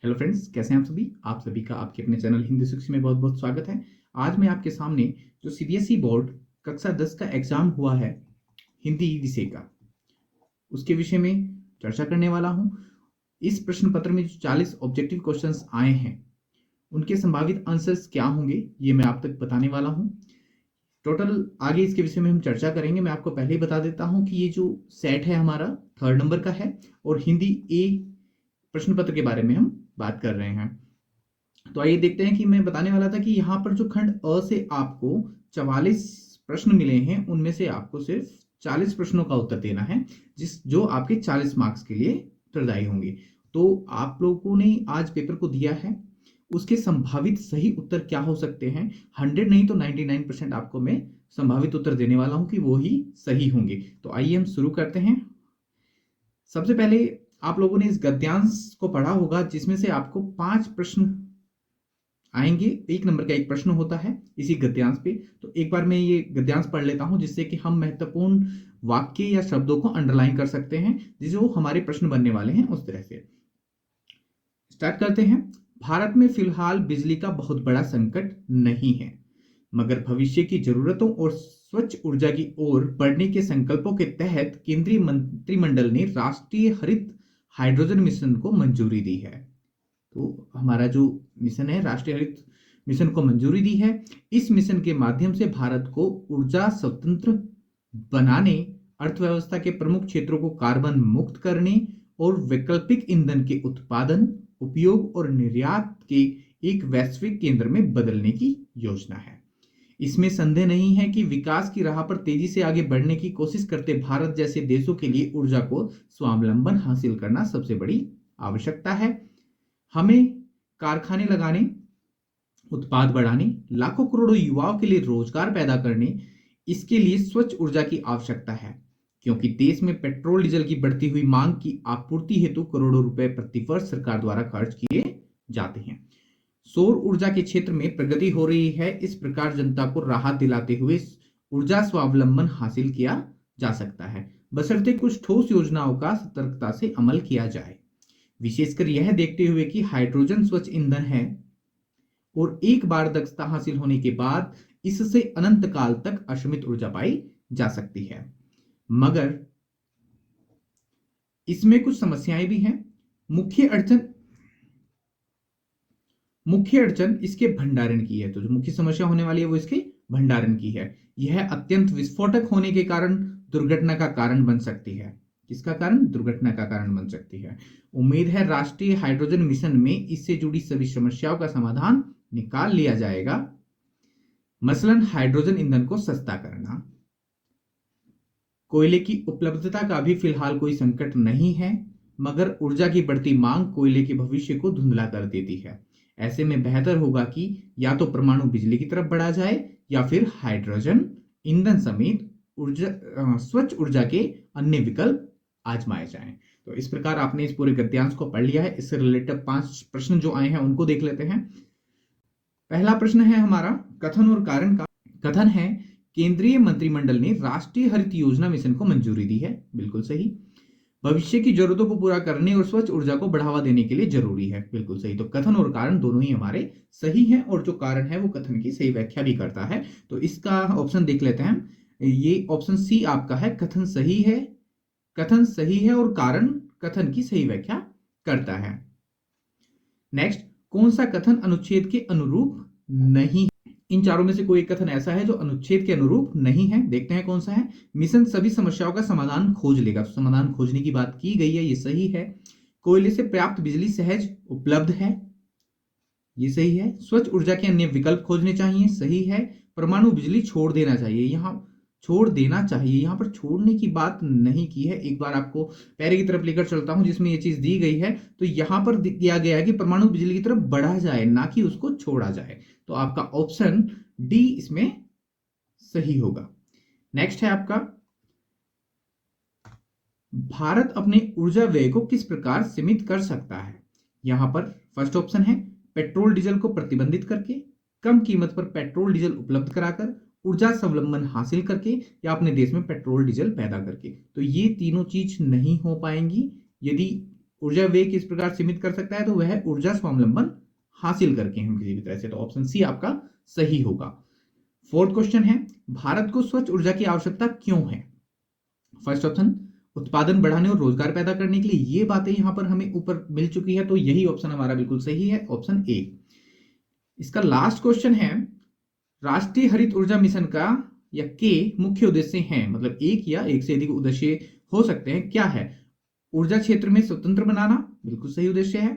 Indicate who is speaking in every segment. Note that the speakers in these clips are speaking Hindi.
Speaker 1: हेलो फ्रेंड्स, कैसे हैं आप सभी का आपके अपने चैनल हिंदी शिक्षा में बहुत बहुत स्वागत है। आज मैं आपके सामने जो सीबीएसई बोर्ड कक्षा 10 का एग्जाम हुआ है हिंदी विषय का, उसके विषय में चर्चा करने वाला हूं। इस प्रश्न पत्र में जो 40 ऑब्जेक्टिव क्वेश्चंस आए हैं उनके संभावित आंसर्स क्या होंगे ये मैं आप तक बताने वाला हूं। टोटल आगे इसके विषय में हम चर्चा करेंगे। मैं आपको पहले ही बता देता हूं कि ये जो सेट है हमारा 3rd नंबर का है और हिंदी ए प्रश्न पत्र के बारे में हम बात कर रहे हैं। तो आइए देखते हैं कि मैं बताने वाला था कि यहाँ पर जो खंड अ से आपको 44 प्रश्न मिले हैं उनमें से आपको सिर्फ 40 प्रश्नों का उत्तर देना है, जो आपके 40 मार्क्स के लिए उत्तरदायी होंगे। तो आप लोगों ने आज पेपर को दिया है, उसके संभावित सही उत्तर क्या हो सकते हैं? 100 नहीं तो 99% आपको मैं संभावित उत्तर देने वाला हूं कि वो ही सही होंगे। तो आइए हम शुरू करते हैं। सबसे पहले आप लोगों ने इस गद्यांश को पढ़ा होगा जिसमें से आपको 5 प्रश्न आएंगे। 1 नंबर का एक प्रश्न होता है इसी गद्यांश पे। तो एक बार मैं ये गद्यांश पढ़ लेता हूं जिससे कि हम महत्वपूर्ण वाक्य या शब्दों को अंडरलाइन कर सकते हैं जो हमारे प्रश्न बनने वाले हैं उस तरह से। स्टार्ट करते हैं। भारत में फिलहाल बिजली का बहुत बड़ा संकट नहीं है, मगर भविष्य की जरूरतों और स्वच्छ ऊर्जा की ओर बढ़ने के संकल्पों के तहत केंद्रीय मंत्रिमंडल ने राष्ट्रीय हरित हाइड्रोजन मिशन को मंजूरी दी है। तो हमारा जो मिशन है राष्ट्रीय हरित मिशन को मंजूरी दी है। इस मिशन के माध्यम से भारत को ऊर्जा स्वतंत्र बनाने, अर्थव्यवस्था के प्रमुख क्षेत्रों को कार्बन मुक्त करने और वैकल्पिक ईंधन के उत्पादन, उपयोग और निर्यात के एक वैश्विक केंद्र में बदलने की योजना है। इसमें संदेह नहीं है कि विकास की राह पर तेजी से आगे बढ़ने की कोशिश करते भारत जैसे देशों के लिए ऊर्जा को स्वावलंबन हासिल करना सबसे बड़ी आवश्यकता है। हमें कारखाने लगाने, उत्पाद बढ़ाने, लाखों करोड़ों युवाओं के लिए रोजगार पैदा करने, इसके लिए स्वच्छ ऊर्जा की आवश्यकता है, क्योंकि देश में पेट्रोल डीजल की बढ़ती हुई मांग की आपूर्ति हेतु करोड़ों रुपए प्रति वर्ष सरकार द्वारा खर्च किए जाते हैं। सौर ऊर्जा के क्षेत्र में प्रगति हो रही है। इस प्रकार जनता को राहत दिलाते हुए ऊर्जा स्वावलंबन हासिल किया जा सकता है, बशर्ते कुछ ठोस योजनाओं का सतर्कता से अमल किया जाए। विशेषकर यह देखते हुए कि हाइड्रोजन स्वच्छ ईंधन है और एक बार दक्षता हासिल होने के बाद इससे अनंत काल तक असीमित ऊर्जा पाई जा सकती है। मगर इसमें कुछ समस्याएं भी हैं। मुख्य अड़चन इसके भंडारण की है। तो जो मुख्य समस्या होने वाली है वो इसके भंडारण की है। यह अत्यंत विस्फोटक होने के कारण दुर्घटना का कारण बन सकती है। किसका कारण? दुर्घटना का कारण बन सकती है। उम्मीद है राष्ट्रीय हाइड्रोजन मिशन में इससे जुड़ी सभी समस्याओं का समाधान निकाल लिया जाएगा। मसलन हाइड्रोजन ईंधन को सस्ता करना, कोयले की उपलब्धता का भी फिलहाल कोई संकट नहीं है, मगर ऊर्जा की बढ़ती मांग कोयले के भविष्य को धुंधला कर देती है। ऐसे में बेहतर होगा कि या तो परमाणु बिजली की तरफ बढ़ा जाए या फिर हाइड्रोजन ईंधन समेत स्वच्छ ऊर्जा के अन्य विकल्प आजमाए जाएं। तो इस प्रकार आपने इस पूरे गद्यांश को पढ़ लिया है। इससे रिलेटेड 5 प्रश्न जो आए हैं उनको देख लेते हैं। पहला प्रश्न है हमारा कथन और कारण का। कथन है केंद्रीय मंत्रिमंडल ने राष्ट्रीय हरित योजना मिशन को मंजूरी दी है। बिल्कुल सही। भविष्य की जरूरतों को पूरा करने और स्वच्छ ऊर्जा को बढ़ावा देने के लिए जरूरी है। बिल्कुल सही। तो कथन और कारण दोनों ही हमारे सही हैं और जो कारण है वो कथन की सही व्याख्या भी करता है। तो इसका ऑप्शन देख लेते हैं। ये ऑप्शन सी आपका है, कथन सही है। कथन सही है और कारण कथन की सही व्याख्या करता है। नेक्स्ट, कौन सा कथन अनुच्छेद के अनुरूप नहीं? इन चारों में से कोई एक कथन ऐसा है जो अनुच्छेद के अनुरूप नहीं है। देखते हैं कौन सा है। मिशन सभी समस्याओं का समाधान खोज लेगा। तो समाधान खोजने की बात की गई है, ये सही है। कोयले से प्राप्त बिजली सहज उपलब्ध है, ये सही है। स्वच्छ ऊर्जा के अन्य विकल्प खोजने चाहिए, सही है। परमाणु बिजली छोड़ देना चाहिए, यहां छोड़ देना चाहिए, यहां पर छोड़ने की बात नहीं की है। एक बार आपको पैरे की तरफ लेकर चलता हूं जिसमें यह चीज दी गई है। तो यहां पर दिया गया है कि परमाणु बिजली की तरफ बढ़ा जाए, ना कि उसको छोड़ा जाए। तो आपका ऑप्शन डी इसमें सही होगा। नेक्स्ट है आपका, भारत अपने ऊर्जा व्यय को किस प्रकार सीमित कर सकता है? यहां पर फर्स्ट ऑप्शन है पेट्रोल डीजल को प्रतिबंधित करके, कम कीमत पर पेट्रोल डीजल उपलब्ध कराकर, ऊर्जा स्वावलंबन हासिल करके, या अपने देश में पेट्रोल डीजल पैदा करके। तो ये तीनों चीज नहीं हो पाएंगी। यदि ऊर्जा व्यय किस प्रकार सीमित कर सकता है, तो वह ऊर्जा स्वावलंबन हासिल करके हम किसी भी तरह से, तो ऑप्शन सी आपका सही होगा। फोर्थ क्वेश्चन है, भारत को स्वच्छ ऊर्जा की आवश्यकता क्यों है? फर्स्ट ऑप्शन, उत्पादन बढ़ाने और रोजगार पैदा करने के लिए। ये बातें यहां पर हमें ऊपर मिल चुकी है, तो यही ऑप्शन हमारा बिल्कुल सही है, ऑप्शन ए। इसका लास्ट क्वेश्चन है, राष्ट्रीय हरित ऊर्जा मिशन का या के मुख्य उद्देश्य हैं, मतलब एक या एक से अधिक उद्देश्य हो सकते हैं, क्या है? ऊर्जा क्षेत्र में स्वतंत्र बनाना, बिल्कुल सही उद्देश्य है।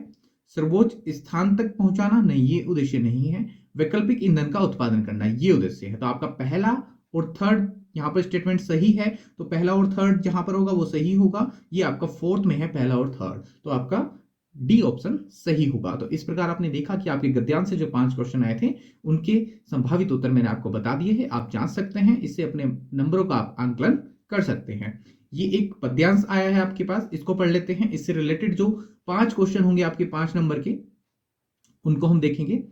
Speaker 1: सर्वोच्च स्थान तक पहुंचाना, नहीं ये उद्देश्य नहीं है। वैकल्पिक ईंधन का उत्पादन करना, ये उद्देश्य है। तो आपका पहला और थर्ड यहां पर स्टेटमेंट सही है, तो पहला और थर्ड जहां पर होगा वो सही होगा। ये आपका फोर्थ में है, पहला और थर्ड, तो आपका डी ऑप्शन सही होगा। तो इस प्रकार आपने देखा कि आपके गद्यांश से जो 5 क्वेश्चन आए थे उनके संभावित उत्तर मैंने आपको बता दिए हैं, आप जांच सकते हैं, इससे अपने नंबरों का आप आंकलन कर सकते हैं। ये एक पद्यांश आया है आपके पास, इसको पढ़ लेते हैं। इससे रिलेटेड जो 5 क्वेश्चन होंगे आपके 5 नंबर के, उनको हम देखेंगे।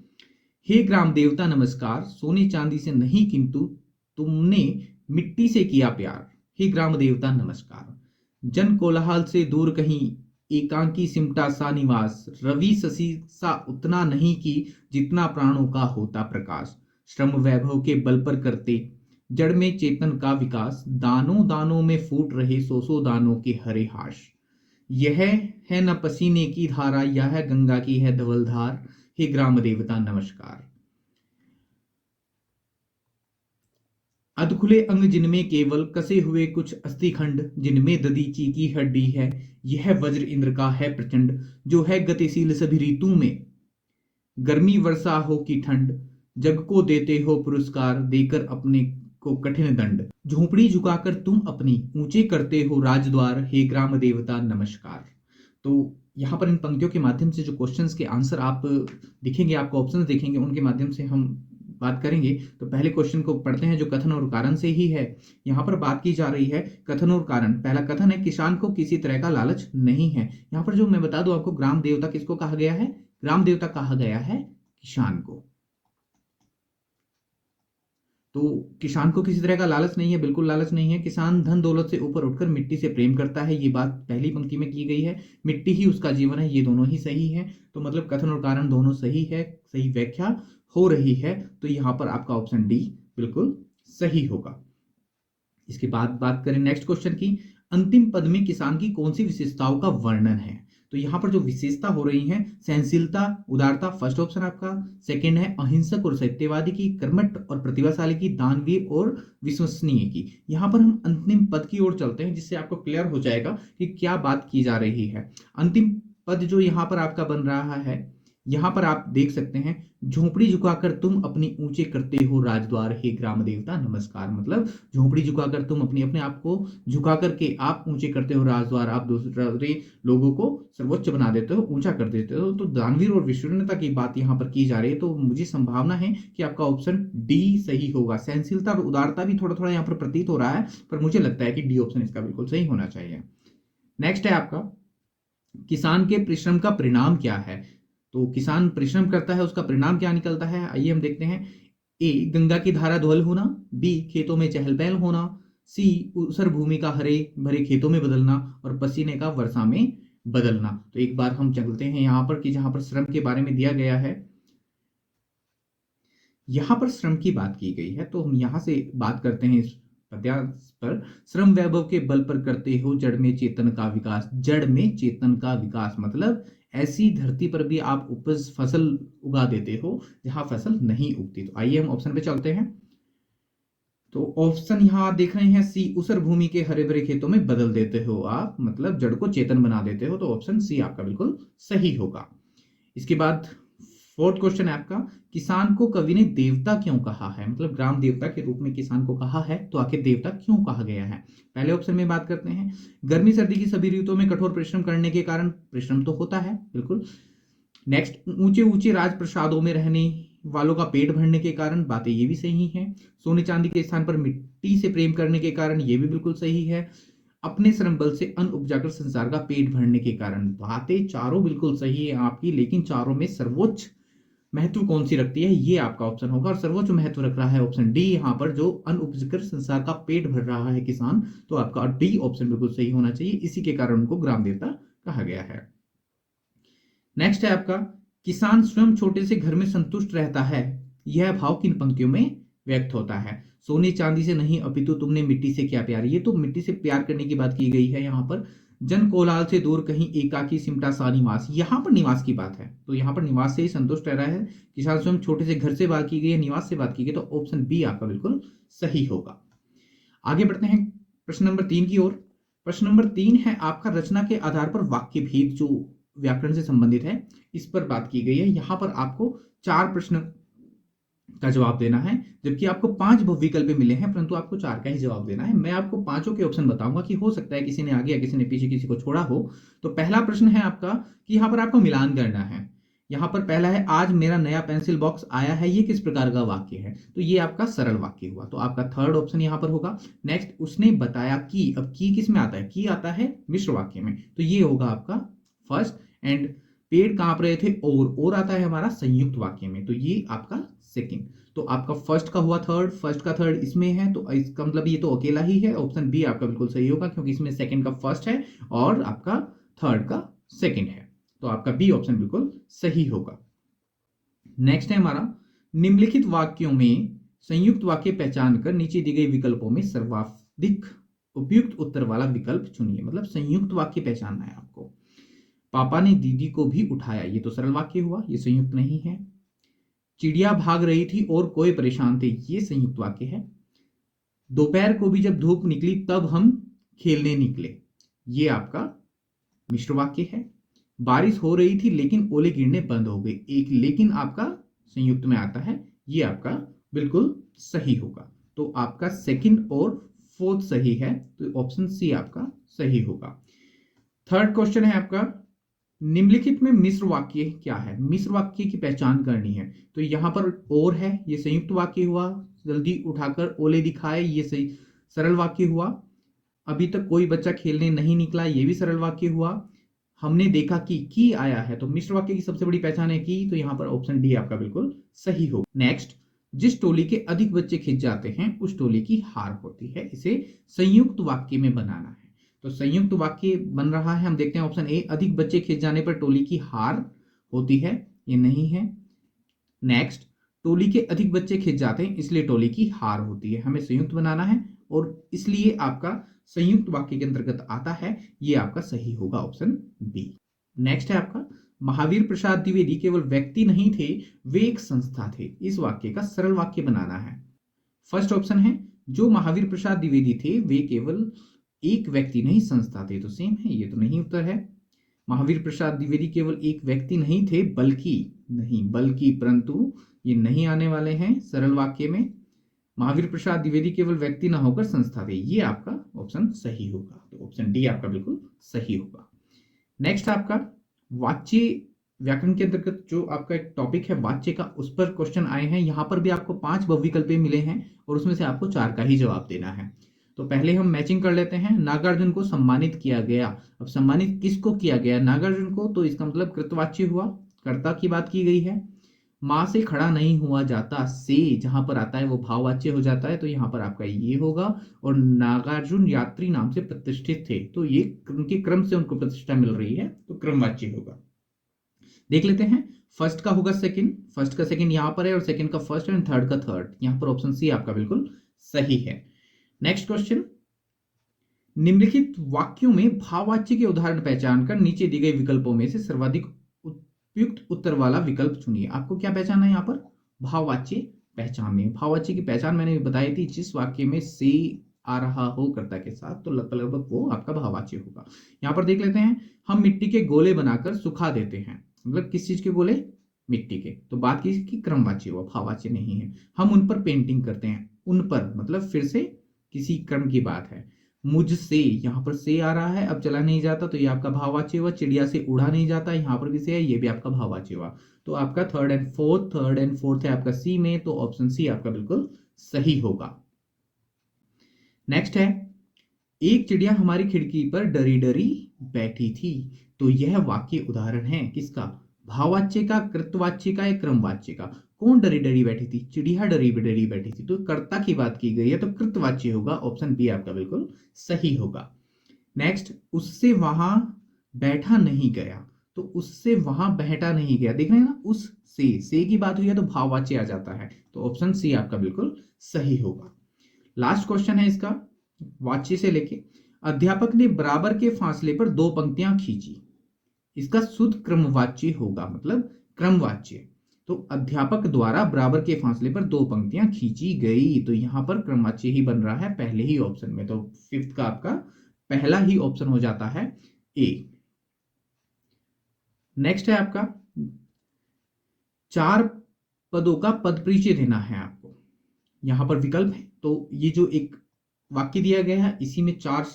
Speaker 1: हे ग्राम देवता नमस्कार, सोने चांदी से नहीं किंतु तुमने मिट्टी से किया प्यार। हे ग्राम देवता नमस्कार, जन कोलाहल से दूर कहीं एकांकी सिमटा सा निवास, रवि शशि सा उतना नहीं कि जितना प्राणों का होता प्रकाश। श्रम वैभव के बल पर करते जड़ में चेतन का विकास, दानों दानों में फूट रहे सौ सौ दानों के हरे हाश। यह है न पसीने की धारा, यह है गंगा की है धवल धार। हे ग्राम देवता नमस्कार। अधखुले अंग जिनमें केवल कसे हुए कुछ अस्थिखंड, जिनमें दधीची की हड्डी है, यह वज्र इंद्र का है प्रचंड। जो है गतिशील सभी ऋतु में, गर्मी वर्षा हो कि ठंड, जग को देते हो पुरस्कार, देकर अपने को कठिन दंड। झोपड़ी झुकाकर तुम अपनी ऊंचे करते हो राजद्वार, हे ग्राम देवता नमस्कार। तो यहाँ पर इन पंक्तियों के माध्यम से जो क्वेश्चंस के आंसर आप दिखेंगे, आपको ऑप्शंस दिखेंगे, उनके माध्यम से हम बात करेंगे। तो पहले क्वेश्चन को पढ़ते हैं जो कथन और कारण से ही है। यहाँ पर बात की जा रही है कथन और कारण। पहला कथन है, किसान को किसी तरह का लालच नहीं है। यहाँ पर जो मैं बता दूं आपको, ग्राम देवता किसको कहा गया है? ग्राम देवता कहा गया है किसान को। तो किसान को किसी तरह का लालच नहीं है, बिल्कुल लालच नहीं है। किसान धन दौलत से ऊपर उठकर मिट्टी से प्रेम करता है, ये बात पहली पंक्ति में की गई है। मिट्टी ही उसका जीवन है, ये दोनों ही सही है। तो मतलब कथन और कारण दोनों सही है, सही व्याख्या हो रही है। तो यहां पर आपका ऑप्शन डी बिल्कुल सही होगा। इसके बाद बात करें नेक्स्ट क्वेश्चन की, अंतिम पद में किसान की कौन सी विशेषताओं का वर्णन है? तो यहां पर जो विशेषता हो रही है, सहनशीलता, उदारता, फर्स्ट ऑप्शन आपका। सेकंड है अहिंसक और सत्यवादी की, कर्मठ और प्रतिभाशाली की, दानवीर और विश्वसनीय की। यहां पर हम अंतिम पद की ओर चलते हैं, जिससे आपको क्लियर हो जाएगा कि क्या बात की जा रही है। अंतिम पद जो यहां पर आपका बन रहा है, यहां पर आप देख सकते हैं, झोपड़ी झुकाकर तुम अपनी ऊंचे करते हो राजद्वार, हे ग्राम देवता नमस्कार। मतलब झोपड़ी झुकाकर तुम अपने आप को झुका करके आप ऊंचे करते हो राजद्वार, आप दूसरे लोगों को सर्वोच्च बना देते हो, ऊंचा कर देते हो। तो दानवीर और विश्वसनीयता की बात यहां पर की जा रही है। तो मुझे संभावना है कि आपका ऑप्शन डी सही होगा। सहनशीलता और उदारता भी थोड़ा थोड़ा यहां पर प्रतीत हो रहा है, पर मुझे लगता है कि डी ऑप्शन इसका बिल्कुल सही होना चाहिए। नेक्स्ट है आपका, किसान के परिश्रम का परिणाम क्या है? तो किसान परिश्रम करता है, उसका परिणाम क्या निकलता है, आइए हम देखते हैं। ए, गंगा की धारा धवल होना। बी, खेतों में चहल पहल होना। सी, ऊसर भूमि का हरे भरे खेतों में बदलना। और पसीने का वर्षा में बदलना। तो एक बार हम चलते हैं यहां पर कि जहां पर श्रम के बारे में दिया गया है, यहां पर श्रम की बात की गई है, तो हम यहां से बात करते हैं इस पद्यांश पर। श्रम वैभव के बल पर करते हो जड़ में चेतन का विकास। जड़ में चेतन का विकास मतलब ऐसी धरती पर भी आप उपज फसल उगा देते हो जहां फसल नहीं उगती। तो आइए हम ऑप्शन पे चलते हैं। तो ऑप्शन यहां आप देख रहे हैं सी, ऊसर भूमि के हरे भरे खेतों में बदल देते हो आप, मतलब जड़ को चेतन बना देते हो। तो ऑप्शन सी आपका बिल्कुल सही होगा। इसके बाद फोर्थ क्वेश्चन है आपका, किसान को कवि ने देवता क्यों कहा है? मतलब ग्राम देवता के रूप में किसान को कहा है, तो आखिर देवता क्यों कहा गया है? पहले ऑप्शन में बात करते हैं, गर्मी सर्दी की सभी ऋतुओं में कठोर परिश्रम करने के कारण, परिश्रम तो होता है बिल्कुल। नेक्स्ट, ऊंचे ऊंचे राजप्रसादों में रहने वालों का पेट भरने के कारण, बातें ये भी सही हैं। सोने चांदी के स्थान पर मिट्टी से प्रेम करने के कारण, ये भी बिल्कुल सही है। अपने श्रम बल से अन्न उपजाकर संसार का पेट भरने के कारण, बातें चारों बिल्कुल सही है आपकी। लेकिन चारों में सर्वोच्च महत्व कौन सी रखती है, ये आपका ऑप्शन होगा। और सर्वोच्च महत्व रख रहा है ऑप्शन डी यहाँ पर, जो अन्न उपजकर संसार का पेट भर रहा है किसान। तो आपका डी ऑप्शन बिल्कुल सही होना चाहिए, इसी के कारण उनको ग्राम देवता कहा गया है। नेक्स्ट है आपका, किसान स्वयं छोटे से घर में संतुष्ट रहता है, यह भाव किन पंक्तियों में व्यक्त होता है? सोने चांदी से नहीं अपितु तुमने मिट्टी से क्या प्यार। ये तो मिट्टी से प्यार करने की बात की गई है यहाँ पर। जन कोलाहल से दूर कहीं एकाकी सिमटा सा निवास, यहाँ पर निवास की बात है, तो यहाँ पर निवास से ही संतुष्ट रह रहा है। किसान स्वयं छोटे से घर से बात की गई है, निवास से बात की गई, तो ऑप्शन बी आपका बिल्कुल सही होगा। आगे बढ़ते हैं प्रश्न नंबर 3 की ओर। प्रश्न नंबर 3 है आपका, रचना के आधार पर वाक्य भेद जो व्याकरण से संबंधित है, इस पर बात की गई है। यहां पर आपको 4 प्रश्न का जवाब देना है, जबकि आपको 5 विकल्प मिले हैं, परंतु आपको 4 का ही जवाब देना है। मैं आपको पांचों के ऑप्शन बताऊंगा कि हो सकता है किसी ने आगे या किसी ने पीछे किसी को छोड़ा हो। तो पहला प्रश्न है आपका कि यहाँ पर आपको मिलान करना है। यहाँ पर पहला है, आज मेरा नया पेंसिल बॉक्स आया है, ये किस प्रकार का वाक्य है? तो ये आपका सरल वाक्य हुआ, तो आपका थर्ड ऑप्शन यहाँ पर होगा। नेक्स्ट, उसने बताया कि, अब की किस में आता है? की आता है मिश्र वाक्य में, तो ये होगा आपका फर्स्ट। एंड पेड़ कांप रहे थे, और आता है हमारा संयुक्त वाक्य में, तो ये आपका सेकंड। तो आपका फर्स्ट का हुआ थर्ड, फर्स्ट का थर्ड इसमें है, तो इसका मतलब ये तो अकेला ही है। ऑप्शन बी आपका बिल्कुल सही होगा, क्योंकि इसमें सेकंड का फर्स्ट है और आपका थर्ड का सेकंड है, तो आपका बी ऑप्शन बिल्कुल सही होगा। नेक्स्ट है हमारा, निम्नलिखित वाक्यों में संयुक्त वाक्य पहचान कर नीचे दी गई विकल्पों में सर्वाधिक उपयुक्त उत्तर वाला विकल्प चुनिए। मतलब संयुक्त वाक्य पहचानना है आपको। पापा ने दीदी को भी उठाया, ये तो सरल वाक्य हुआ, ये संयुक्त नहीं है। चिड़िया भाग रही थी और कोई परेशान थे, ये संयुक्त वाक्य है। दोपहर को भी जब धूप निकली तब हम खेलने निकले, ये आपका मिश्र वाक्य है। बारिश हो रही थी लेकिन ओले गिरने बंद हो गए, एक लेकिन आपका संयुक्त में आता है, ये आपका बिल्कुल सही होगा। तो आपका सेकंड और फोर्थ सही है, तो ऑप्शन सी आपका सही होगा। थर्ड क्वेश्चन है आपका, निम्नलिखित में मिश्र वाक्य क्या है? मिश्र वाक्य की पहचान करनी है। तो यहां पर और है, ये संयुक्त वाक्य हुआ। जल्दी उठाकर ओले दिखाए, ये सही सरल वाक्य हुआ। अभी तक कोई बच्चा खेलने नहीं निकला, ये भी सरल वाक्य हुआ। हमने देखा कि की आया है, तो मिश्र वाक्य की सबसे बड़ी पहचान है की, तो यहां पर ऑप्शन डी आपका बिल्कुल सही हो। नेक्स्ट, जिस टोली के अधिक बच्चे खिंच जाते हैं उस टोली की हार होती है, इसे संयुक्त वाक्य में बनाना है। तो संयुक्त वाक्य बन रहा है, हम देखते हैं ऑप्शन ए, अधिक बच्चे खिंच जाने पर टोली की हार होती है, ये नहीं है। नेक्स्ट, टोली के अधिक बच्चे खिंच जाते हैं इसलिए टोली की हार होती है, हमें संयुक्त बनाना है, और इसलिए आपका संयुक्त वाक्य के अंतर्गत आता है, ये आपका सही होगा ऑप्शन बी। नेक्स्ट है आपका, महावीर प्रसाद द्विवेदी केवल व्यक्ति नहीं थे, वे एक संस्था थे, इस वाक्य का सरल वाक्य बनाना है। फर्स्ट ऑप्शन है, जो महावीर प्रसाद द्विवेदी थे वे केवल एक व्यक्ति नहीं संस्था थे, तो सेम है, ये तो नहीं उत्तर है। महावीर प्रसाद द्विवेदी केवल एक व्यक्ति नहीं थे, बल्कि परंतु ये नहीं आने वाले हैं सरल वाक्य में। महावीर प्रसाद द्विवेदी केवल व्यक्ति ना होकर संस्था थे, ये आपका ऑप्शन सही होगा, तो ऑप्शन डी आपका बिल्कुल सही होगा। नेक्स्ट आपका वाच्य व्याकरण के अंतर्गत जो आपका एक टॉपिक है वाच्य का, उस पर क्वेश्चन आए हैं। यहां पर भी आपको 5 बहुविकल्प मिले हैं और उसमें से आपको 4 का ही जवाब देना है। तो पहले हम मैचिंग कर लेते हैं। नागार्जुन को सम्मानित किया गया, अब सम्मानित किसको किया गया? नागार्जुन को, तो इसका मतलब कृतवाच्य हुआ, कर्ता की बात की गई है। मां से खड़ा नहीं हुआ जाता, से जहां पर आता है वो भाववाच्य हो जाता है, तो यहां पर आपका ये होगा। और नागार्जुन यात्री नाम से प्रतिष्ठित थे, तो ये उनके क्रम से उनको प्रतिष्ठा मिल रही है, तो क्रमवाच्य होगा। देख लेते हैं, फर्स्ट का होगा सेकंड, फर्स्ट का सेकंड यहां पर है, और सेकंड का फर्स्ट एंड थर्ड का थर्ड, यहां पर ऑप्शन सी आपका बिल्कुल सही है। नेक्स्ट क्वेश्चन, निम्नलिखित वाक्यों में भाववाच्य के उदाहरण पहचान कर नीचे दिए गए विकल्पों में से सर्वाधिक उपयुक्त उत्तर वाला विकल्प चुनिए। आपको क्या पहचानना है? यहाँ पर भाववाच्य पहचाननी है। भाववाच्य की पहचान मैंने बताई थी, जिस वाक्य में से आ रहा हो कर्ता के साथ, तो लगभग वो आपका भाववाच्य होगा। यहाँ पर देख लेते हैं, हम मिट्टी के गोले बनाकर सुखा देते हैं, मतलब किस चीज के गोले? मिट्टी के, तो बात की क्रमवाच्य हुआ, भाववाच्य नहीं है। हम उन पर पेंटिंग करते हैं, उन पर मतलब फिर से किसी क्रम की बात है। मुझसे, यहां पर से आ रहा है, अब चला नहीं जाता, तो ये आपका भाववाच्य हुआ। चिड़िया से उड़ा नहीं जाता, यहां पर भी से है, ये भी आपका भाववाच्य हुआ। तो आपका थर्ड एंड फोर्थ है आपका सी में, तो ऑप्शन सी आपका बिल्कुल सही होगा। नेक्स्ट है, एक चिड़िया हमारी खिड़की पर डरी डरी बैठी थी, तो यह वाक्य उदाहरण है किसका? भाववाच्य का, कृतवाच्य का या क्रमवाच्य का? कौन डरी डरी बैठी थी? चिड़िया डरी डरी बैठी थी, तो कर्ता की बात की गई है, तो कृतवाच्य होगा, ऑप्शन बी आपका बिल्कुल सही होगा। नेक्स्ट, उससे वहां बैठा नहीं गया, तो उससे वहां बहटा नहीं गया, देख रहे हैं ना, उस से की बात हुई है तो भाववाच्य आ जाता है, तो ऑप्शन सी आपका बिल्कुल सही होगा। लास्ट क्वेश्चन है इसका, वाच्य से लेके, अध्यापक ने बराबर के फासले पर दो पंक्तियां खींची, इसका शुद्ध क्रमवाच्य होगा, मतलब क्रमवाच्य। तो अध्यापक द्वारा बराबर के फासले पर दो पंक्तियां खींची गई, तो यहां पर क्रमवाच्य ही बन रहा है पहले ही ऑप्शन में, तो फिफ्थ का आपका पहला ही ऑप्शन हो जाता है ए। नेक्स्ट है आपका, चार पदों का पद परिचय देना है आपको, यहां पर विकल्प है, तो ये जो एक वाक्य दिया गया है इसी में चार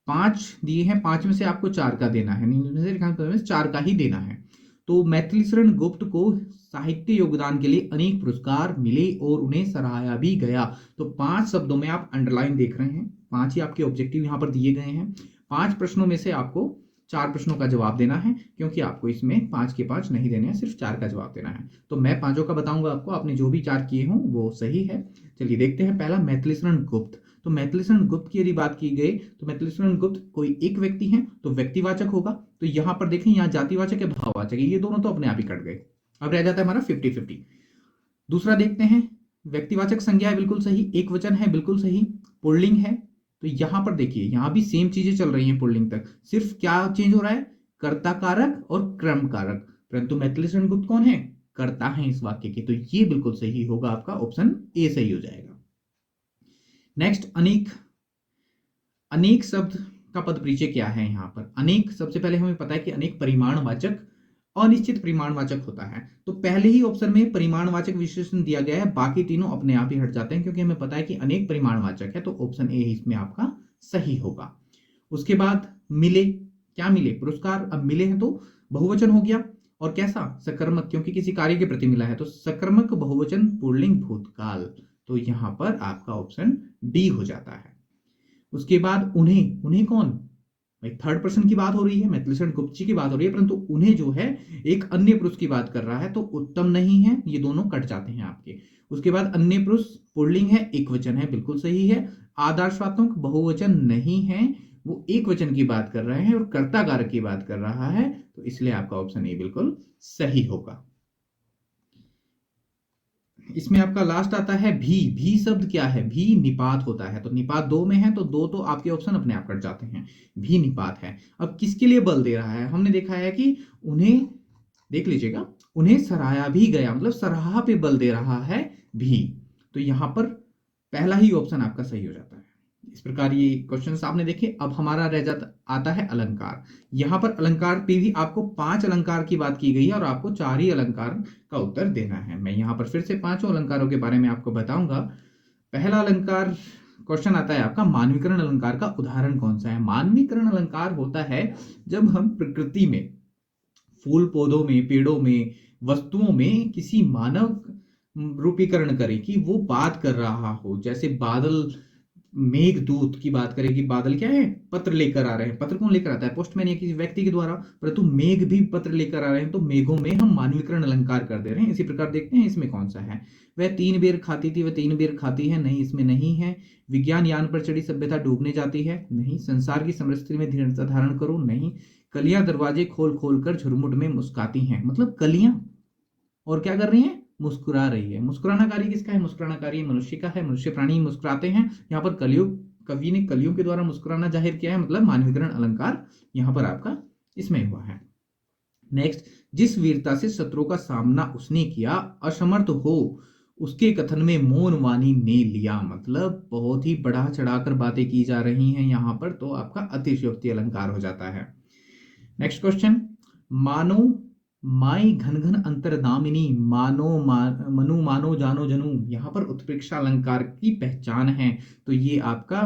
Speaker 1: पांच दिए हैं, पांच में से आपको चार का देना है, नहीं चार का ही देना है। तो मैथिली शरण गुप्त को साहित्य योगदान के लिए अनेक पुरस्कार मिले और उन्हें सराहा भी गया। तो पांच शब्दों में आप अंडरलाइन देख रहे हैं, पांच ही आपके ऑब्जेक्टिव यहां पर दिए गए हैं, पांच प्रश्नों में से आपको चार प्रश्नों का जवाब देना है, क्योंकि आपको इसमें पांच के पांच नहीं देने हैं, सिर्फ चार का जवाब देना है। तो मैं पांचों का बताऊंगा आपको, आपने जो भी चार किए हों वो सही है। चलिए देखते हैं, पहला मैथिली शरण गुप्त। तो मैथिली शरण गुप्त की यदि बात की गई तो मैथिली शरण गुप्त कोई एक व्यक्ति है तो व्यक्तिवाचक होगा, तो यहां पर देखें, यहाँ जातिवाचक है भाववाचक है, ये दोनों तो अपने आप ही कट गए, अब रह जाता है हमारा 50-50। दूसरा देखते हैं, व्यक्तिवाचक संज्ञा है बिल्कुल सही, एक वचन है बिल्कुल सही, पुल्लिंग है, तो यहां पर देखिए यहां भी सेम चीजें चल रही हैं पुल्लिंग तक, सिर्फ क्या चेंज हो रहा है, कर्ता कारक और क्रम कारक, परंतु मैथिली शरण गुप्त कौन है, कर्ता है इस वाक्य के, तो ये बिल्कुल सही होगा, आपका ऑप्शन ए सही हो जाएगा। नेक्स्ट, अनेक। अनेक शब्द का पद परिचय क्या है यहां पर, अनेक, सबसे पहले हमें पता है कि अनेक परिमाणवाचक अनिश्चित परिमाणवाचक होता है, तो पहले ही ऑप्शन में परिमाणवाचक विशेषण दिया गया है, बाकी तीनों अपने आप ही हट जाते हैं, क्योंकि हमें पता है कि अनेक परिमाणवाचक है, तो ऑप्शन ए इसमें आपका सही होगा। उसके बाद मिले, क्या मिले, पुरस्कार, अब मिले हैं तो बहुवचन हो गया, और कैसा, सकर्मक, क्योंकि किसी कार्य के प्रति मिला है, तो सकर्मक बहुवचन पुल्लिंग भूतकाल, तो यहां पर आपका ऑप्शन डी हो जाता है। उसके बाद उन्हें, उन्हें कौन, भाई थर्ड पर्सन की बात हो रही है, मैथिली शरण गुप्त जी की बात हो रही है, परंतु उन्हें जो है एक अन्य पुरुष की बात कर रहा है, तो उत्तम नहीं है, ये दोनों कट जाते हैं आपके। उसके बाद अन्य पुरुष पुल्लिंग है, एक वचन है, बिल्कुल सही है। आदर्शात्मक बहुवचन नहीं है, वो एक वचन की बात कर रहे हैं और कर्ता कारक की बात कर रहा है, तो इसलिए आपका ऑप्शन ए बिल्कुल सही होगा। इसमें आपका लास्ट आता है भी शब्द क्या है, भी निपात होता है, तो निपात दो में है, तो दो तो आपके ऑप्शन अपने आप कट जाते हैं, भी निपात है। अब किसके लिए बल दे रहा है, हमने देखा है कि उन्हें, देख लीजिएगा, उन्हें सराहा भी गया, मतलब सराहा पे बल दे रहा है भी, तो यहां पर पहला ही ऑप्शन आपका सही हो जाता है। इस प्रकार ये क्वेश्चन आपने देखे। अब हमारा रह जाता आता है अलंकार, यहां पर अलंकार पे भी आपको पांच अलंकार की बात की गई है और आपको चार ही अलंकार का उत्तर देना है। मैं यहां पर फिर से पांचों अलंकारों के बारे में आपको बताऊंगा। पहला अलंकार क्वेश्चन आता है आपका, मानवीकरण अलंकार का उदाहरण कौन सा है। मानवीकरण अलंकार होता है जब हम प्रकृति में, फूल पौधों में, पेड़ों में, वस्तुओं में किसी मानव रूपीकरण करें कि वो बात कर रहा हो, जैसे बादल, मेघदूत की बात करें कि बादल क्या है, पत्र लेकर आ रहे हैं, पत्र कौन लेकर आता है, पोस्टमैन या किसी व्यक्ति के द्वारा, परंतु मेघ भी पत्र लेकर आ रहे हैं, तो मेघों में हम मानवीकरण अलंकार कर दे रहे हैं। इसी प्रकार देखते हैं इसमें कौन सा है, वह तीन बेर खाती थी, वह तीन बेर खाती है, नहीं इसमें नहीं है। विज्ञान यान पर चढ़ी सभ्यता डूबने जाती है, नहीं। संसार की समृद्धि में धीरता धारण करो, नहीं। कलियां दरवाजे खोल खोल कर झुरमुट में मुस्काती हैं, मतलब कलियां और क्या कर रही है, मुस्कुरा रही है। मुस्कुराना कार्य किसका है, मुस्कुराना कार्य मनुष्य का है, मनुष्य प्राणी मुस्कुराते हैं। यहाँ पर कलियुग, कवि ने कलियों के द्वारा मुस्कुराना जाहिर किया है, मतलब मानवीकरण अलंकार यहाँ पर आपका इसमें हुआ है। नेक्स्ट, जिस वीरता से शत्रुओं का सामना उसने किया, असमर्थ हो उसके कथन में मौन वाणी ने लिया, मतलब बहुत ही बढ़ा चढ़ाकर बातें की जा रही हैं यहाँ पर, तो आपका अतिशयोक्ति अलंकार हो जाता है। नेक्स्ट क्वेश्चन, मानो माई घन घन अंतरदामिनी, मनु मानो जानो जनू, यहां पर उत्प्रेक्षा अलंकार की पहचान है, तो ये आपका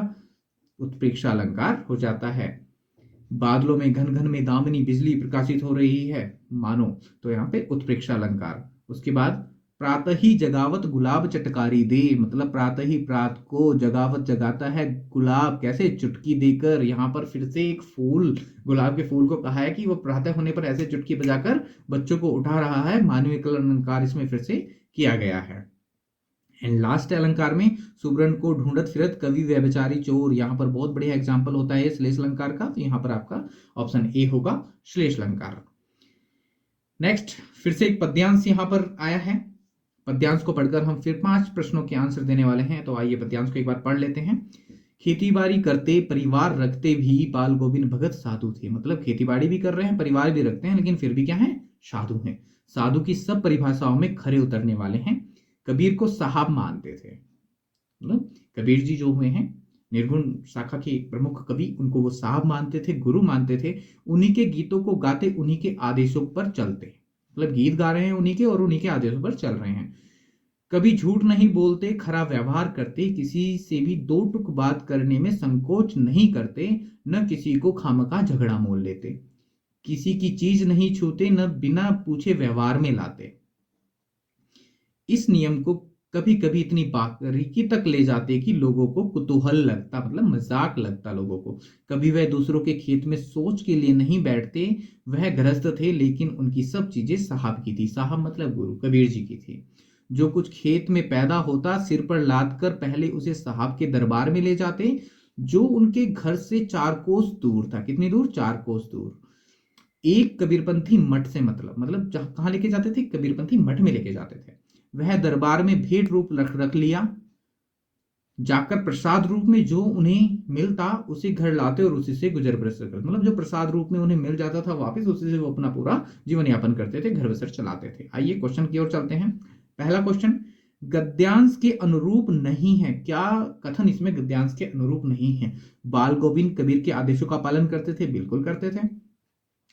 Speaker 1: उत्प्रेक्षा अलंकार हो जाता है। बादलों में घन घन में दामिनी, बिजली प्रकाशित हो रही है, मानो, तो यहाँ पे उत्प्रेक्षा अलंकार। उसके बाद प्रातः ही जगावत गुलाब चटकारी दे, मतलब प्रातः ही, प्रात को, जगावत जगाता है, गुलाब कैसे, चुटकी देकर। यहाँ पर फिर से एक फूल, गुलाब के फूल को कहा है कि वो प्रातः होने पर ऐसे चुटकी बजाकर बच्चों को उठा रहा है, मानवीय अलंकार इसमें फिर से किया गया है। एंड लास्ट अलंकार में, सुब्रन को ढूंढत फिरत कवि व्यभिचारी चोर, यहाँ पर बहुत बढ़िया एग्जाम्पल होता है श्लेष अलंकार का, तो यहाँ पर आपका ऑप्शन ए होगा श्लेष अलंकार। नेक्स्ट फिर से एक पद्यांश यहाँ पर आया है। पद्यांश को पढ़कर हम फिर 5 प्रश्नों के आंसर देने वाले हैं। तो आइए पद्यांश को एक बार पढ़ लेते हैं। खेती-बाड़ी करते परिवार रखते भी बाल गोविंद भगत साधु थे। मतलब खेती-बाड़ी भी कर रहे हैं, परिवार भी रखते हैं, लेकिन फिर भी क्या है? साधु हैं। साधु की सब परिभाषाओं में खरे उतरने वाले हैं। कबीर को साहब मानते थे। मतलब कबीर जी जो हुए हैं निर्गुण शाखा के प्रमुख कवि, उनको वो साहब मानते थे, गुरु मानते थे। उन्हीं के गीतों को गाते, उन्हीं के आदेशों पर चलते। मतलब गीत गा रहे हैं उन्हीं के और उन्हीं के आदेशों पर चल रहे हैं। कभी झूठ नहीं बोलते, खरा व्यवहार करते, किसी से भी दो टुक बात करने में संकोच नहीं करते, न किसी को खामखा झगड़ा मोल लेते, किसी की चीज नहीं छूते, न बिना पूछे व्यवहार में लाते। इस नियम को कभी कभी इतनी बारीकी तक ले जाते कि लोगों को कुतूहल लगता, मतलब मजाक लगता लोगों को। कभी वह दूसरों के खेत में सोच के लिए नहीं बैठते। वह गृहस्थ थे, लेकिन उनकी सब चीजें साहब की थी। साहब मतलब गुरु, कबीर जी की थी। जो कुछ खेत में पैदा होता, सिर पर लाद कर पहले उसे साहब के दरबार में ले जाते, जो उनके घर से 4 कोस दूर था। कितनी दूर? 4 कोस दूर। एक कबीरपंथी मठ से मतलब जहां कहाँ लेके जाते थे? कबीरपंथी मठ में लेके जाते थे। वह दरबार में भेंट रूप रख लिया, जाकर प्रसाद रूप में जो उन्हें मिलता उसे घर लाते और उसी से गुजर बसर करते। मतलब जो प्रसाद रूप में उन्हें मिल जाता था वापस उसी से वो अपना पूरा जीवन यापन करते थे, घर बसर चलाते थे। आइए क्वेश्चन की ओर चलते हैं। पहला क्वेश्चन, गद्यांश के अनुरूप नहीं है। क्या कथन इसमें गद्यांश के अनुरूप नहीं है? बाल गोविंद कबीर के आदेशों का पालन करते थे, बिल्कुल करते थे।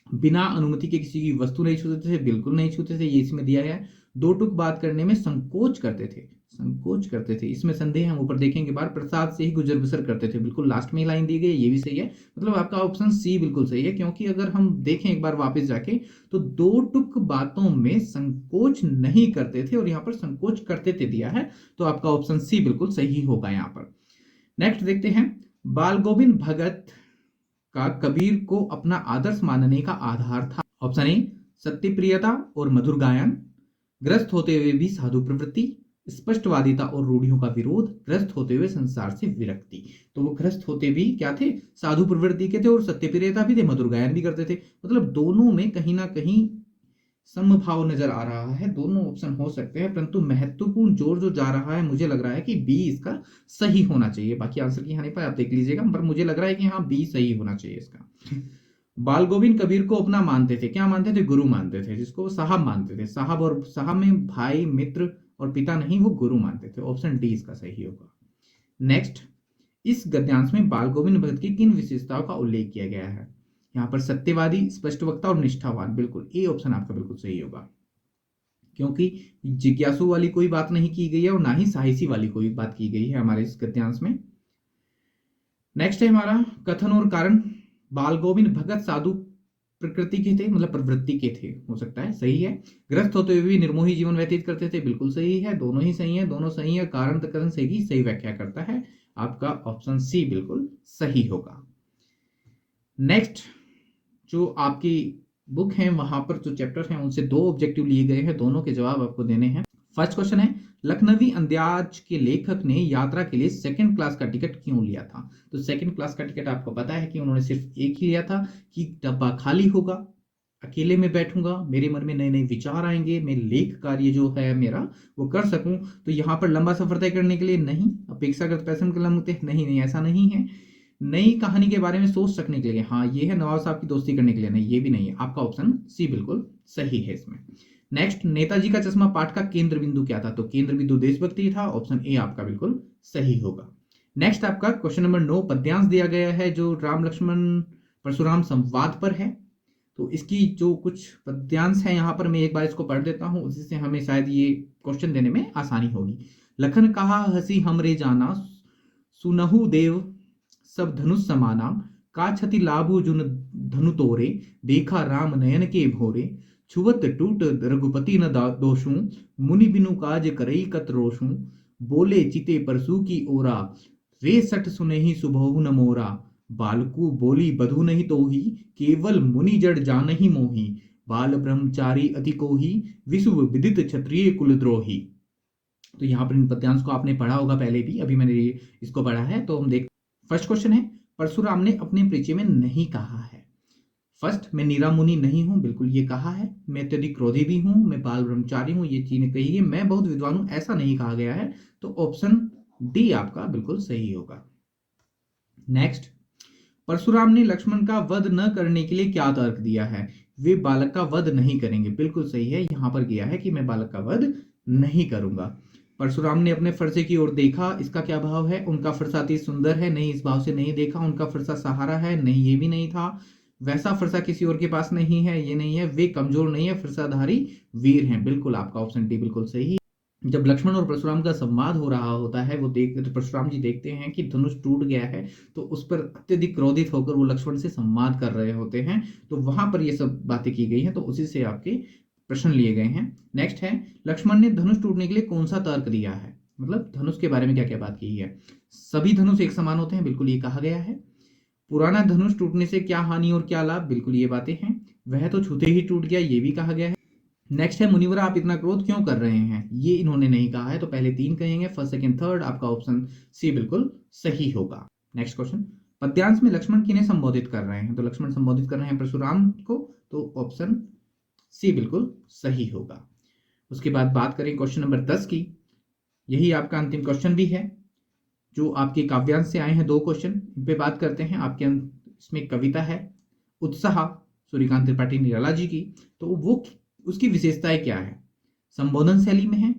Speaker 1: बिना अनुमति के किसी की वस्तु नहीं छूते थे, बिल्कुल नहीं छूते थे, ये इसमें दिया गया है। दो टुक बात करने में संकोच करते थे, संकोच करते थे, इसमें संदेह हम ऊपर देखेंगे। बार प्रसाद से ही गुजर बसर करते थे, बिल्कुल लास्ट में ही लाइन दी गई है, ये भी सही है। मतलब आपका ऑप्शन सी बिल्कुल सही है, क्योंकि अगर हम देखें एक बार वापस जाके तो दो टुक बातों में संकोच नहीं करते थे, और यहाँ पर संकोच करते थे दिया है, तो आपका ऑप्शन सी बिल्कुल सही होगा यहाँ पर। नेक्स्ट देखते हैं, बाल गोविंद भगत का कबीर को अपना आदर्श मानने का आधार था। ऑप्शन ए सत्य प्रियता और मधुर गायन, ग्रस्त होते हुए भी साधु प्रवृत्ति, स्पष्टवादिता और रूढ़ियों का विरोध, ग्रस्त होते हुए संसार से विरक्ति। तो वो ग्रस्त होते भी क्या थे? साधु प्रवृत्ति के थे, और सत्यप्रियता भी थे, मधुर गायन भी करते थे। मतलब दोनों में कहीं ना कहीं समभाव नजर आ रहा है। दोनों ऑप्शन हो सकते हैं, परंतु महत्वपूर्ण जोर जो जा रहा है, मुझे लग रहा है कि बी इसका सही होना चाहिए। बाकी आंसर की यहाँ नहीं पाए, आप देख लीजिएगा, पर मुझे लग रहा है कि हाँ बी सही होना चाहिए इसका। बाल गोविंद कबीर को अपना मानते थे, क्या मानते थे? गुरु मानते थे, जिसको वो साहब मानते थे। साहब और साहब में भाई मित्र और पिता नहीं, वो गुरु मानते थे। ऑप्शन डी इसका सही होगा। नेक्स्ट, इस गद्यांश में बाल गोविंद भगत की किन विशेषताओं का उल्लेख किया गया है? यहाँ पर सत्यवादी, स्पष्टवक्ता और निष्ठावान, बिल्कुल ए ऑप्शन आपका बिल्कुल सही होगा, क्योंकि जिज्ञासु वाली कोई बात नहीं की गई है और ना ही साहसी वाली कोई बात की गई है हमारे इस गद्यांश में। नेक्स्ट है हमारा कथन और कारण। बाल गोविंद भगत साधु प्रकृति के थे, मतलब प्रवृत्ति के थे, हो सकता है सही है। ग्रस्त होते हुए भी निर्मोही जीवन व्यतीत करते थे, बिल्कुल सही है, दोनों ही सही है, दोनों सही है। कारण कथन से ही सही व्याख्या करता है, आपका ऑप्शन सी बिल्कुल सही होगा। नेक्स्ट, जो आपकी बुक है वहां पर जो चैप्टर हैं उनसे 2 ऑब्जेक्टिव लिए गए हैं, दोनों के जवाब आपको देने हैं। फर्स्ट क्वेश्चन है, लखनवी अंदाज के लेखक ने यात्रा के लिए सेकंड क्लास का टिकट क्यों लिया था? तो सेकंड क्लास का टिकट आपको पता है कि उन्होंने सिर्फ एक ही लिया था कि डब्बा खाली होगा, अकेले में बैठूंगा, मेरे मन में नए नए विचार आएंगे, मैं लेख कार्य जो है मेरा वो कर सकूं। तो यहाँ पर लंबा सफर तय करने के लिए नहीं, अपेक्षाकृत पैसे के लंबे नहीं, नहीं ऐसा नहीं है। नई कहानी के बारे में सोच सकने के लिए, हाँ ये है। नवाब साहब की दोस्ती करने के लिए नहीं, ये भी नहीं है। आपका ऑप्शन सी बिल्कुल सही है इसमें। नेक्स्ट, नेताजी का चश्मा पाठ का केंद्र बिंदु क्या था? तो केंद्र बिंदु देशभक्ति था, ऑप्शन ए आपका बिल्कुल सही होगा। नेक्स्ट आपका क्वेश्चन नंबर 9 पद्यांश दिया गया है जो राम लक्ष्मण परशुराम संवाद पर है। तो इसकी जो कुछ पद्यांश है यहाँ पर मैं एक बार इसको पढ़ देता हूँ, उसी से हमें शायद ये क्वेश्चन देने में आसानी होगी। लखन कहा हसी हमरे जाना, सुनहु देव सब धनुष समाना, का छति लाभु जुन धनु तोरे, देखा राम नयन के भोरे, छुवत टूट रघुपति न दोषू, मुनि बिनु काज करई कत रोषू, बोले चिते परसु की ओरा, रे सठ सुनहि सुबहु न मोरा, बालकु बोली बधु नहीं तोही, केवल मुनि जड़ जानहि मोही, बाल ब्रह्मचारी अति कोही, विश्व विदित क्षत्रिय कुलद्रोही। तो यहाँ पर इन पद्यांश को आपने पढ़ा होगा पहले भी, अभी मैंने इसको पढ़ा है। तो हम देख, फर्स्ट क्वेश्चन है, परशुराम ने अपने परिचय में नहीं कहा है। फर्स्ट, मैं नीरा मुनि नहीं हूं, बिल्कुल ये कहा है। मैं अत्यधिक क्रोधी भी हूं, मैं बाल ब्रह्मचारी हूं, ये चीजें कही है। मैं बहुत विद्वान हूं, ऐसा नहीं कहा गया है। तो ऑप्शन डी आपका बिल्कुल सही होगा। नेक्स्ट, परशुराम ने लक्ष्मण का वध न करने के लिए क्या तर्क दिया है? वे बालक का वध नहीं करेंगे, बिल्कुल सही है। यहां पर किया है कि मैं बालक का वध नहीं करूंगा। परशुराम ने अपने फरसे की ओर देखा, इसका क्या भाव है? उनका फरसा अति सुंदर है, नहीं, इस भाव से नहीं देखा। उनका फरसा सहारा है, नहीं, ये भी नहीं था। वैसा फरसा किसी और के पास नहीं है, ये नहीं है। वे कमजोर नहीं है, फरसाधारी वीर हैं, बिल्कुल आपका ऑप्शन डी बिल्कुल सही। जब लक्ष्मण और परशुराम का संवाद हो रहा होता है, वो देख परशुराम जी देखते हैं कि धनुष टूट गया है, तो उस पर अत्यधिक क्रोधित होकर वो लक्ष्मण से संवाद कर रहे होते हैं। तो वहां पर ये सब बातें की गई हैं, तो उसी से आपके प्रश्न लिए गए हैं। नेक्स्ट है, लक्ष्मण ने धनुष टूटने के लिए कौन सा तर्क दिया है? मतलब धनुष के बारे में क्या क्या बात की है? सभी धनुष एक समान होते हैं, बिल्कुल ये कहा गया है। पुराना धनुष टूटने से क्या हानि और क्या लाभ? बिल्कुल ये बातें हैं। वह तो छूते ही टूट गया, ये भी कहा गया है। नेक्स्ट है, मुनिवर आप इतना क्रोध क्यों कर रहे हैं? ये इन्होंने नहीं कहा है, तो पहले तीन कहेंगे, फर्स्ट सेकंड थर्ड। आपका ऑप्शन सी बिल्कुल सही होगा। नेक्स्ट क्वेश्चन, पद्यांश में लक्ष्मण किन्हें संबोधित कर रहे हैं? तो लक्ष्मण संबोधित कर रहे हैं परशुराम को, तो ऑप्शन सी बिल्कुल सही होगा। उसके बाद बात करें क्वेश्चन नंबर 10 की। यही आपका अंतिम क्वेश्चन भी है, जो आपके काव्यांश से आए हैं। दो क्वेश्चन इन पे बात करते हैं। आपके इसमें कविता है उत्साह, सूर्यकांत त्रिपाठी निराला जी की। तो वो उसकी विशेषताएं क्या है? संबोधन शैली में है,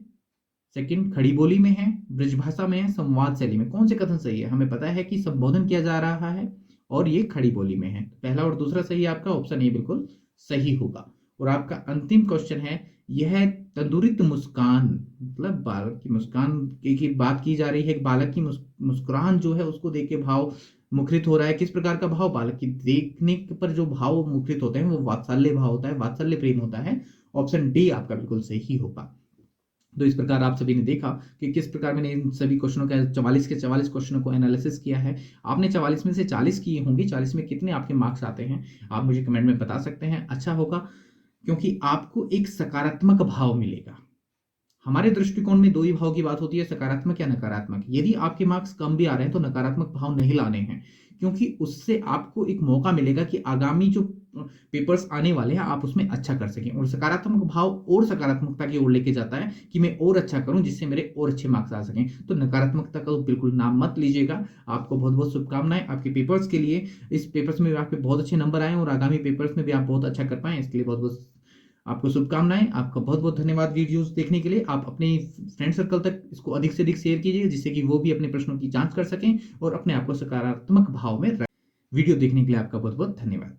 Speaker 1: सेकंड खड़ी बोली में है, ब्रजभाषा में है, संवाद शैली में। कौन से कथन सही है? हमें पता है कि संबोधन किया जा रहा है और ये खड़ी बोली में है। पहला और दूसरा सही है आपका, ऑप्शन ए बिल्कुल सही होगा। और आपका अंतिम क्वेश्चन है, यह तंदुरित मुस्कान, मतलब बालक की मुस्कान की बात की जा रही है। बालक की मुस्कुराहट जो है उसको देख के भाव मुखरित हो रहा है। किस प्रकार का भाव? बालक की देखने पर जो भाव मुखरित होते हैं वो वात्सल्य भाव होता है, वात्सल्य प्रेम होता है। ऑप्शन डी आपका बिल्कुल सही होगा। तो इस प्रकार आप सभी ने देखा कि किस प्रकार मैंने इन सभी क्वेश्चनों का 44 के 44 क्वेश्चनों को एनालिसिस किया है। आपने 44 में से 40 किए होंगे, 40 में कितने आपके मार्क्स आते हैं आप मुझे कमेंट में बता सकते हैं। अच्छा होगा, क्योंकि आपको एक सकारात्मक भाव मिलेगा। हमारे दृष्टिकोण में दो ही भाव की बात होती है, सकारात्मक या नकारात्मक। यदि आपके मार्क्स कम भी आ रहे हैं तो नकारात्मक भाव नहीं लाने हैं, क्योंकि उससे आपको एक मौका मिलेगा कि आगामी जो पेपर्स आने वाले हैं आप उसमें अच्छा कर सकें। और सकारात्मक भाव और सकारात्मकता की ओर लेके जाता है कि मैं और अच्छा करूं जिससे मेरे और अच्छे मार्क्स आ सकें। तो नकारात्मकता का बिल्कुल नाम मत लीजिएगा। आपको बहुत बहुत शुभकामनाएं आपके पेपर्स के लिए। इस पेपर्स में आपके बहुत अच्छे नंबर आए और आगामी पेपर्स में भी आप बहुत अच्छा कर पाएं, इसके लिए बहुत बहुत आपको शुभकामनाएं। आपका बहुत बहुत धन्यवाद वीडियोस देखने के लिए। आप अपने फ्रेंड सर्कल तक इसको अधिक से अधिक शेयर कीजिए, जिससे कि वो भी अपने प्रश्नों की जांच कर सकें और अपने आप को सकारात्मक भाव में। वीडियो देखने के लिए आपका बहुत बहुत धन्यवाद।